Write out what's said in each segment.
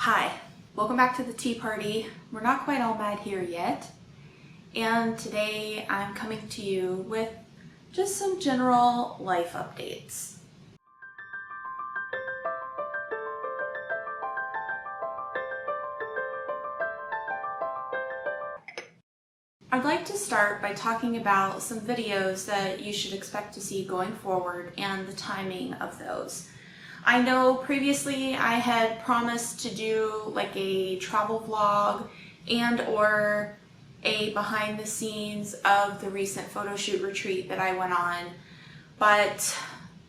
Hi, welcome back to the tea party. We're not quite all mad here yet, and today I'm coming to you with just some general life updates. I'd like to start by talking about some videos that you should expect to see going forward and the timing of those. I know previously I had promised to do like a travel vlog and or a behind the scenes of the recent photo shoot retreat that I went on, but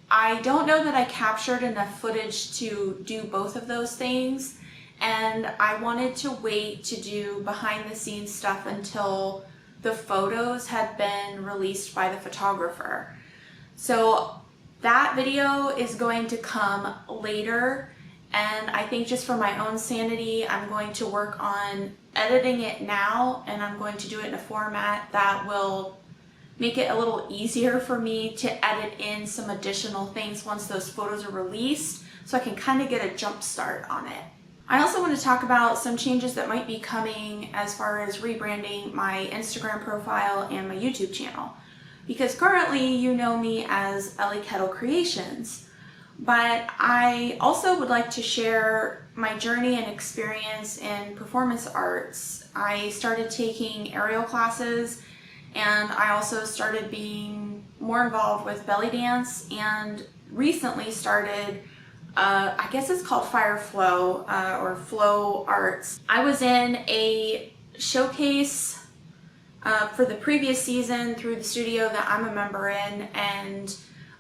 I don't know that I captured enough footage to do both of those things, and I wanted to wait to do behind the scenes stuff until the photos had been released by the photographer. So that video is going to come later, and I think just for my own sanity, I'm going to work on editing it now, and I'm going to do it in a format that will make it a little easier for me to edit in some additional things once those photos are released, so I can kind of get a jump start on it. I also want to talk about some changes that might be coming as far as rebranding my Instagram profile and my YouTube channel. Because currently you know me as Ellie Kettle Creations, but I also would like to share my journey and experience in performance arts. I started taking aerial classes, and I also started being more involved with belly dance, and recently started I guess it's called Fire Flow or Flow Arts. I was in a showcase for the previous season through the studio that I'm a member in, and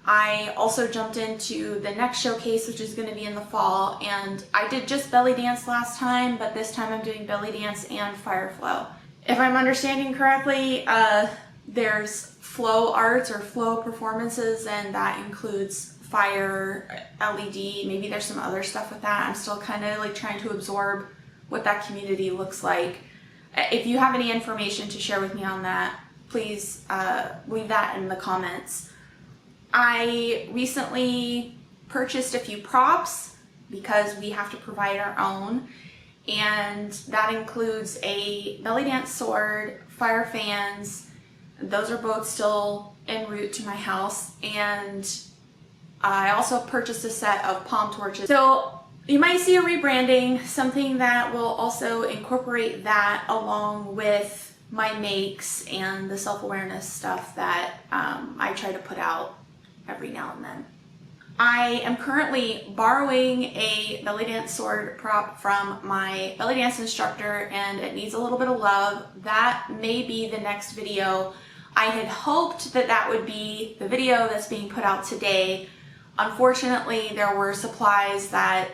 I also jumped into the next showcase, which is going to be in the fall, and I did just belly dance last time, but this time I'm doing belly dance and Fire Flow. If I'm understanding correctly, there's flow arts or flow performances, and that includes fire, LED, maybe there's some other stuff with that. I'm still kind of like trying to absorb what that community looks like. If you have any information to share with me on that, please leave that in the comments. I recently purchased a few props because we have to provide our own, and that includes a belly dance sword, fire fans. Those are both still en route to my house, and I also purchased a set of palm torches. So you might see a rebranding, something that will also incorporate that along with my makes and the self-awareness stuff that I try to put out every now and then. I am currently borrowing a belly dance sword prop from my belly dance instructor, and it needs a little bit of love. That may be the next video. I had hoped that that would be the video that's being put out today. Unfortunately, there were supplies that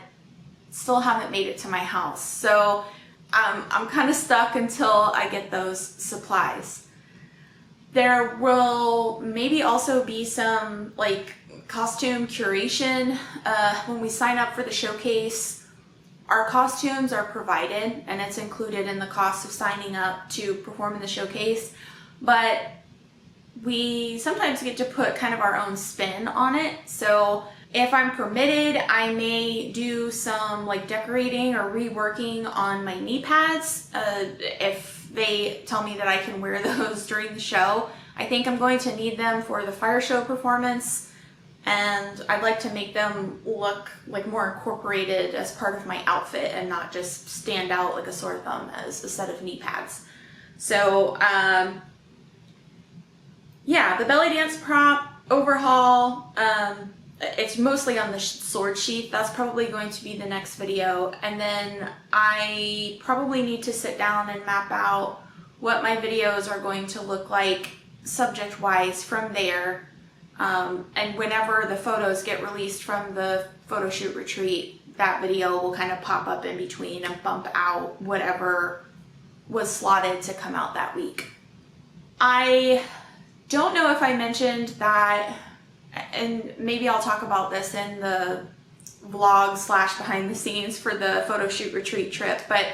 still haven't made it to my house, so I'm kind of stuck until I get those supplies. There will maybe also be some like costume curation. When we sign up for the showcase, our costumes are provided, and it's included in the cost of signing up to perform in the showcase, but we sometimes get to put kind of our own spin on it. So if I'm permitted, I may do some like decorating or reworking on my knee pads if they tell me that I can wear those during the show. I think I'm going to need them for the fire show performance, and I'd like to make them look like more incorporated as part of my outfit and not just stand out like a sore thumb as a set of knee pads. So yeah, the belly dance prop overhaul, it's mostly on the sword sheath. That's probably going to be the next video. And then I probably need to sit down and map out what my videos are going to look like subject-wise from there. And whenever the photos get released from the photo shoot retreat, that video will kind of pop up in between and bump out whatever was slotted to come out that week. I don't know if I mentioned that, and maybe I'll talk about this in the vlog / behind the scenes for the photo shoot retreat trip, but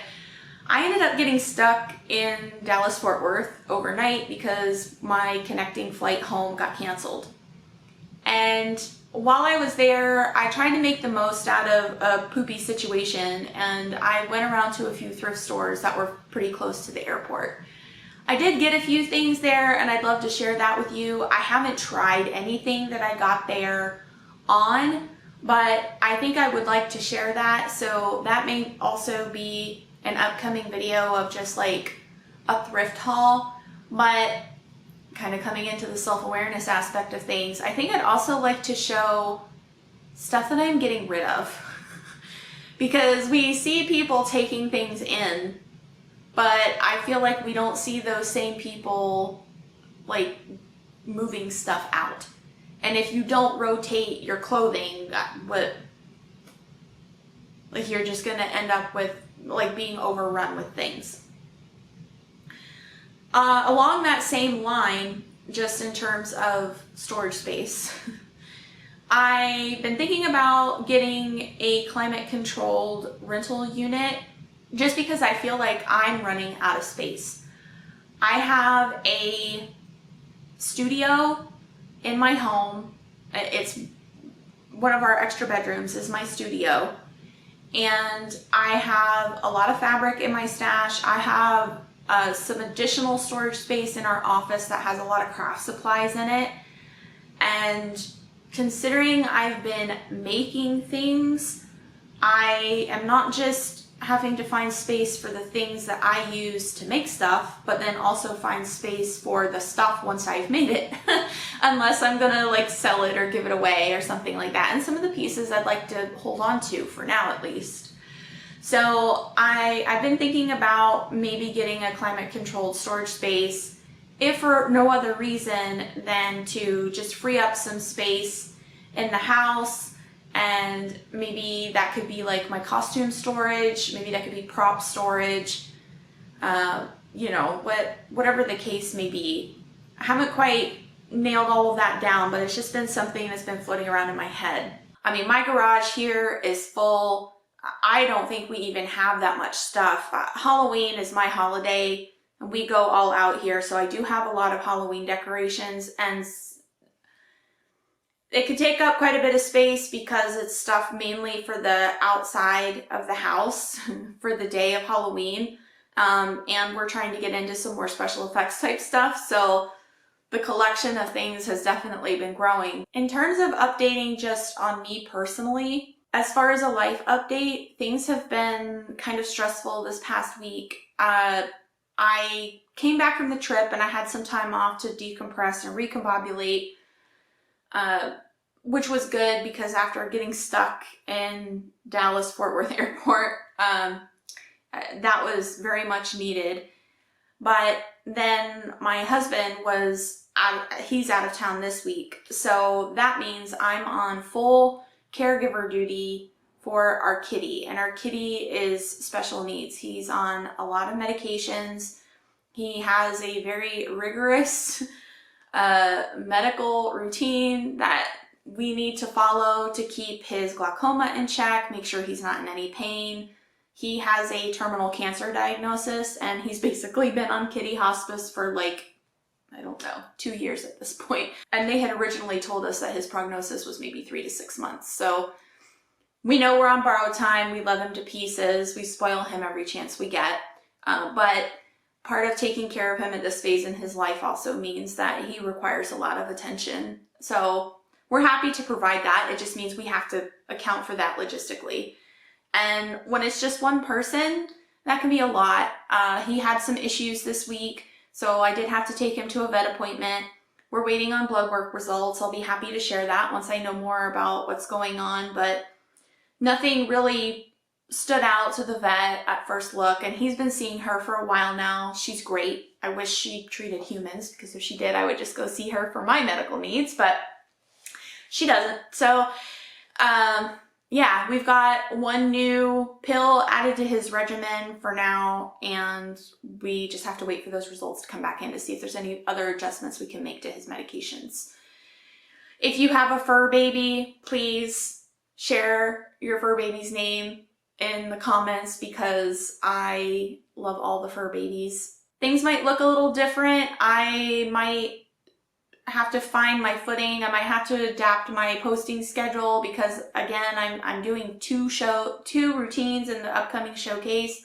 I ended up getting stuck in Dallas Fort Worth overnight because my connecting flight home got canceled. And while I was there, I tried to make the most out of a poopy situation, and I went around to a few thrift stores that were pretty close to the airport. I did get a few things there, and I'd love to share that with you. I haven't tried anything that I got there on, but I think I would like to share that. So that may also be an upcoming video of just like a thrift haul, but kind of coming into the self-awareness aspect of things. I think I'd also like to show stuff that I'm getting rid of because we see people taking things in, but I feel like we don't see those same people like moving stuff out. And if you don't rotate your clothing, you're just gonna end up with like being overrun with things. Along that same line, just in terms of storage space, I've been thinking about getting a climate-controlled rental unit just because I feel like I'm running out of space. I have a studio in my home. It's one of our extra bedrooms is my studio. And I have a lot of fabric in my stash. I have some additional storage space in our office that has a lot of craft supplies in it. And considering I've been making things, I am not just having to find space for the things that I use to make stuff, but then also find space for the stuff once I've made it, unless I'm gonna like sell it or give it away or something like that. And some of the pieces I'd like to hold on to for now at least. So I've been thinking about maybe getting a climate controlled storage space, if for no other reason than to just free up some space in the house. And maybe that could be like my costume storage, maybe that could be prop storage, you know, whatever the case may be. I haven't quite nailed all of that down, but it's just been something that's been floating around in my head. I mean, my garage here is full. I don't think we even have that much stuff. Halloween is my holiday, and we go all out here, so I do have a lot of Halloween decorations, and it could take up quite a bit of space because it's stuff mainly for the outside of the house for the day of Halloween. And we're trying to get into some more special effects type stuff, so the collection of things has definitely been growing. In terms of updating just on me personally, as far as a life update, things have been kind of stressful this past week. I came back from the trip and I had some time off to decompress and recombobulate, which was good because after getting stuck in Dallas Fort Worth Airport, that was very much needed. But then my husband he's out of town this week. So that means I'm on full caregiver duty for our kitty, and our kitty is special needs. He's on a lot of medications. He has a very rigorous medical routine that we need to follow to keep his glaucoma in check, make sure he's not in any pain. He has a terminal cancer diagnosis, and he's basically been on kitty hospice for like, I don't know, 2 years at this point. And they had originally told us that his prognosis was maybe 3 to 6 months. So we know we're on borrowed time. We love him to pieces. We spoil him every chance we get. But part of taking care of him at this phase in his life also means that he requires a lot of attention. So we're happy to provide that. It just means we have to account for that logistically. And when it's just one person, that can be a lot. He had some issues this week, so I did have to take him to a vet appointment. We're waiting on blood work results. I'll be happy to share that once I know more about what's going on, but nothing really stood out to the vet at first look, and he's been seeing her for a while now. She's great. I wish she treated humans, because if she did, I would just go see her for my medical needs, but she doesn't. So, yeah, we've got one new pill added to his regimen for now, and we just have to wait for those results to come back in to see if there's any other adjustments we can make to his medications. If you have a fur baby, please share your fur baby's name in the comments, because I love all the fur babies. Things might look a little different. I might have to find my footing. I might have to adapt my posting schedule because again, I'm doing two routines in the upcoming showcase.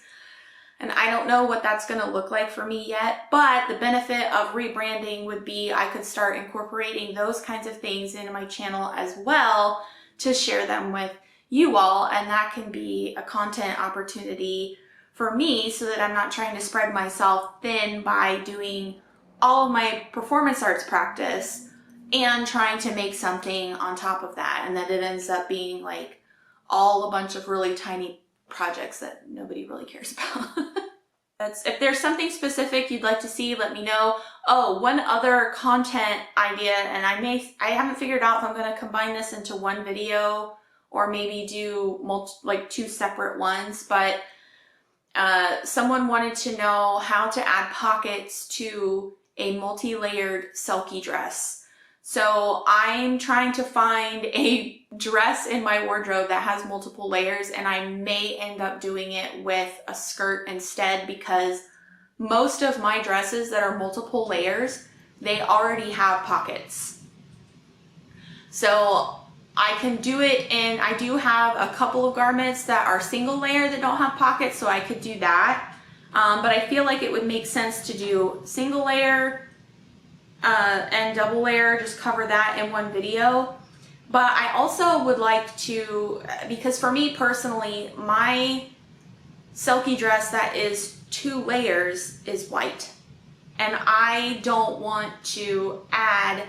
And I don't know what that's going to look like for me yet, but the benefit of rebranding would be I could start incorporating those kinds of things into my channel as well to share them with you all, and that can be a content opportunity for me so that I'm not trying to spread myself thin by doing all of my performance arts practice and trying to make something on top of that, and that it ends up being like all a bunch of really tiny projects that nobody really cares about. If there's something specific you'd like to see, let me know. Oh, one other content idea, and I haven't figured out if I'm going to combine this into one video or maybe do like two separate ones, but someone wanted to know how to add pockets to a multi-layered Selkie dress. So I'm trying to find a dress in my wardrobe that has multiple layers, and I may end up doing it with a skirt instead because most of my dresses that are multiple layers, they already have pockets. So I can do it, and I do have a couple of garments that are single layer that don't have pockets, so I could do that. But I feel like it would make sense to do single layer and double layer, just cover that in one video. But I also would like to, because for me personally, my Selkie dress that is 2 layers is white. And I don't want to add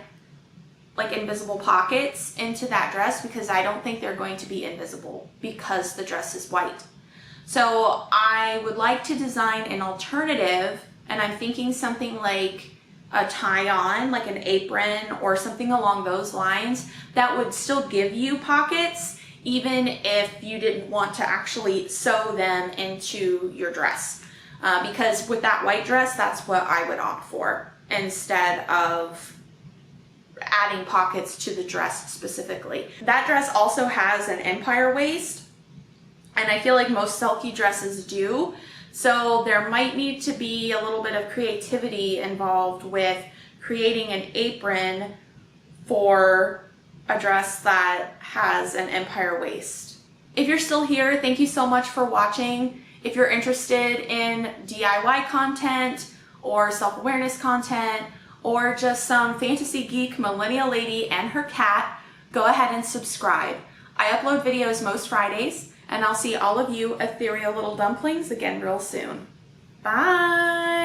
like invisible pockets into that dress because I don't think they're going to be invisible because the dress is white. So I would like to design an alternative, and I'm thinking something like a tie-on, like an apron or something along those lines that would still give you pockets even if you didn't want to actually sew them into your dress. Because with that white dress, that's what I would opt for instead of adding pockets to the dress specifically. That dress also has an empire waist, and I feel like most Selkie dresses do. So there might need to be a little bit of creativity involved with creating an apron for a dress that has an empire waist. If you're still here, thank you so much for watching. If you're interested in DIY content or self-awareness content or just some fantasy geek millennial lady and her cat, go ahead and subscribe. I upload videos most Fridays, and I'll see all of you ethereal little dumplings again real soon. Bye!